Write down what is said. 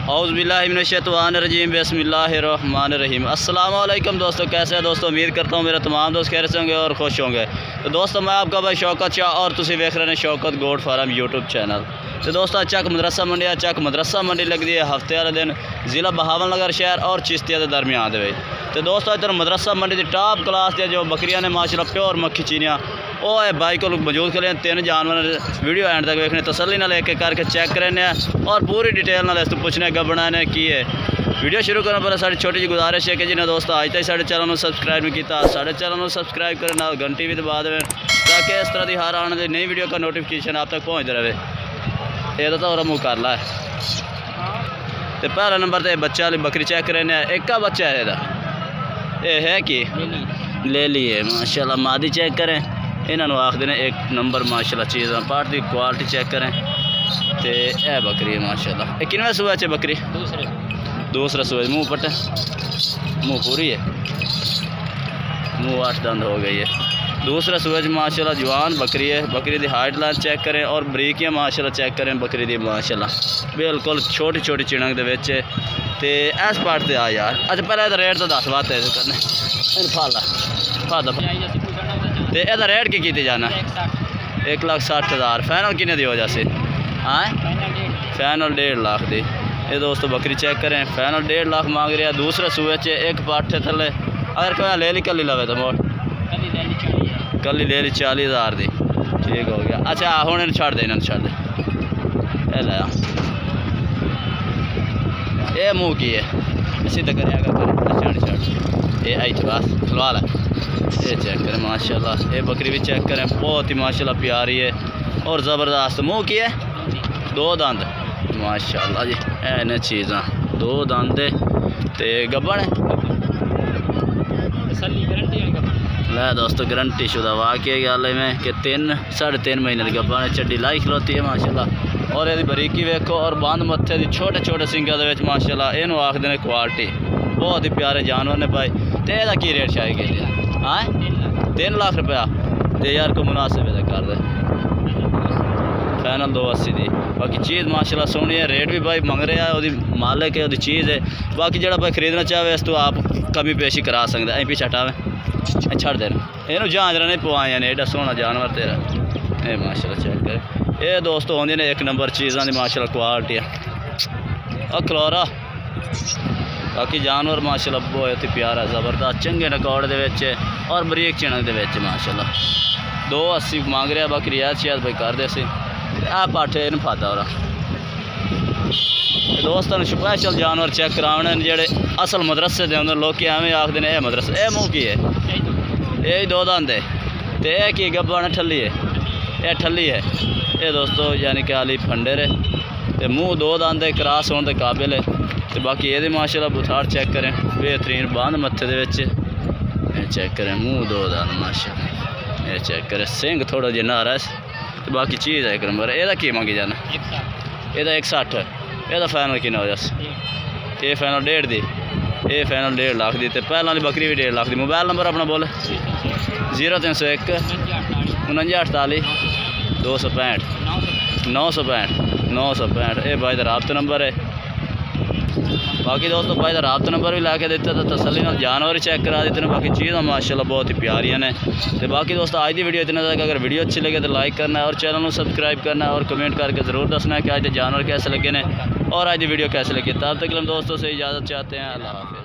औज़ुबिल्लाहिमिनश्शैतानिर्रजीम बिस्मिल्लाहिर्रहमानिर्रहीम। अस्सलाम वालेकुम दोस्तों, कैसे हैं दोस्तों? उम्मीद करता हूँ मेरे तमाम दोस्त खैर से होंगे और खुश होंगे। तो दोस्तों मैं आपका भाई शौकत शाह और तुसी वेख रहे हैं Shaukat goat farm YouTube channel. तो दोस्तों चक मदरसा मंडी है, चक मदरसा मंडी लगती है हफ्ते वाले दिन ज़िला बहावलनगर शहर और चिश्तिया के दरमियान दे। तो दोस्तों इधर मदरसा मंडी की टॉप क्लास के जो बकरियां ने माशाल्लाह प्योर मक्खी चीनियाँ वो है भाई को मौजूद करें। तीन जानवर वीडियो एंड तक देखने तसल्ली ना लेके करके चेक करने और पूरी डिटेल ना इसको पूछने गबना ने की है। वीडियो शुरू करने पर साड़ी छोटी जी गुजारिश है कि जिन्हें दोस्तों आज तक साढ़े चैनल में सब्सक्राइब नहीं किया साढ़े चैनल में सब्सक्राइब करें ना घंटी भी दबा दें ताकि इस तरह की हर आने नई वीडियो का नोटिफिकेशन आप तक पहुँचते रहे। ये तो मुँह कर ला है। तो पहला नंबर तो बच्चा वाली बकरी चेक करने एक का बच्चा है ये है कि ले लिए माशाल्लाह। मादी चेक करें इन्होंने आखते हैं एक नंबर माशाल्लाह चीज़ पार्ट की क्वालिटी चेक करें। तो यह बकरी है माशाल्लाह। ये किनवा सूबा च बकरी? दूसरा सूबा। मुँह पट्टे मुँह पूरी है, मुँह 8 दंद हो गई है। दूसरा सूरज माशाल्लाह जवान बकरी है। बकरी की हाइट लाइन चेक करें और बरीकियाँ माशाल्लाह चेक करें बकरी की माशाल्लाह बिल्कुल छोटी छोटी चिणक दे। तो इस पार्ट से आ यार। अच्छा पहले तो रेट तो 10 बात है करने तो यदा रेट की जाना 1,60,000 फैनल किन्ने दी हो जासे? हाँ फैनल 1.5 लाख दी। ये दोस्तों बकरी चेक करें फैनल 1.5 लाख मांग रहा है। दूसरे सूबे च एक पाठे थले अगर कोई ले ली कली लवे तो मोट कली ले ली 40,000 दी। ठीक हो गया। अच्छा हूँ इन छड़ दे इन्हें छड़ दे लाया ये मुँह की है सीधा कर छड़ ये आई बस खलवा ला। ये चेक करें माशाल्लाह। ये बकरी भी चेक करें बहुत ही माशाल्लाह प्यारी है और ज़बरदस्त। मुँह की है 2 दंद माशाल्लाह जी। इन्हें चीज़ा 2 दंद ते गब्बन है लै दोस्तों गारंटी शुदा वाकई गल में कि 3-3.5 महीने की गब्बन चड्डी लाई खलोती है माशाल्लाह। और यदि बरीकी वेखो और बंद मत्थे की छोटे छोटे सिंगा के माशाल्लाह इनू आखते हैं क्वालिटी बहुत ही प्यारे जानवर ने भाई। तो यदा की रेट शायद के हाँ 3 लाख रुपया तो यार को मुनासिब है कर दे फैनल 280 दी। बाकी चीज़ माशाल्लाह सोहनी है। रेट भी भाई मंग रहा है वो मालिक है वो चीज़ है। बाकी जो भाई खरीदना चाहे इस तो आप कमी पेशी करा सकते हैं। पीछे हटावे छड़ देना इनू झांझरा नहीं पवाया ने एडा सोहना जानवर तेरा ये माशाल्लाह चेक कर। ये दोस्तों होंगे ने 1 नंबर चीज़ों की माशाल्लाह क्वालिटी है खलौरा। बाकी जानवर माशाल्लाह बहुत ही प्यारा ज़बरदस्त चंगे रिकॉर्ड दे और बरीक चिणक दे माशाल्लाह। 280 मांग रहा बाकी रियायत भाई कर दे आ पाठे इन फादा हो दोस्तों स्पैशल जानवर चेक कराने जेडे असल मदरसे के अंदर लोग एवं आखते हैं मदरसा ये मुँह की है यही 2 दंद है। तो यह की गब्बन ठल्ली है यह ठल्ली है ये दोस्तों यानी कि आली फंडेर है। तो मुँह 2 दंद क्रॉस होने के काबिल है। तो बाकी ये माशाल्लाह बुथार चेक करें बेहतरीन बांध मत्थे दे चेक करें मुँह 2 दंद माशाल्लाह। ये चेक करें सिंह थोड़ा जिहा नारा है। तो बाकी चीज़ है एक नंबर। यदा की मंगी जाना यदा 160 यदा फैनल कितना हो जास? ये फैनल 1.5 दी ये फैनल 1.5 लाख दी। तो पहला वाली बकरी भी 1.5 लाख दी। मोबाइल नंबर अपना बोले 0301 4948 265 965 ये भाई का राब्ता नंबर है। बाकी दोस्तों भाई का राब्ता नंबर भी लैके दिता तो तसल्ली जानवर चेक करा देते हैं। बाकी चीज़ माशाल्लाह बहुत ही प्यारियां ने। तो बाकी दोस्तों आज की वीडियो इतना तक। अगर वीडियो अच्छी लगे तो लाइक करना है और चैनल को सब्सक्राइब करना है और कमेंट करके ज़रूर दसना है कि आज के जानवर कैसे लगे ने और आज की वीडियो कैसे लगी। तब तक हम दोस्तों से इजाज़त चाहते हैं। अल्लाह हाफ़िज़।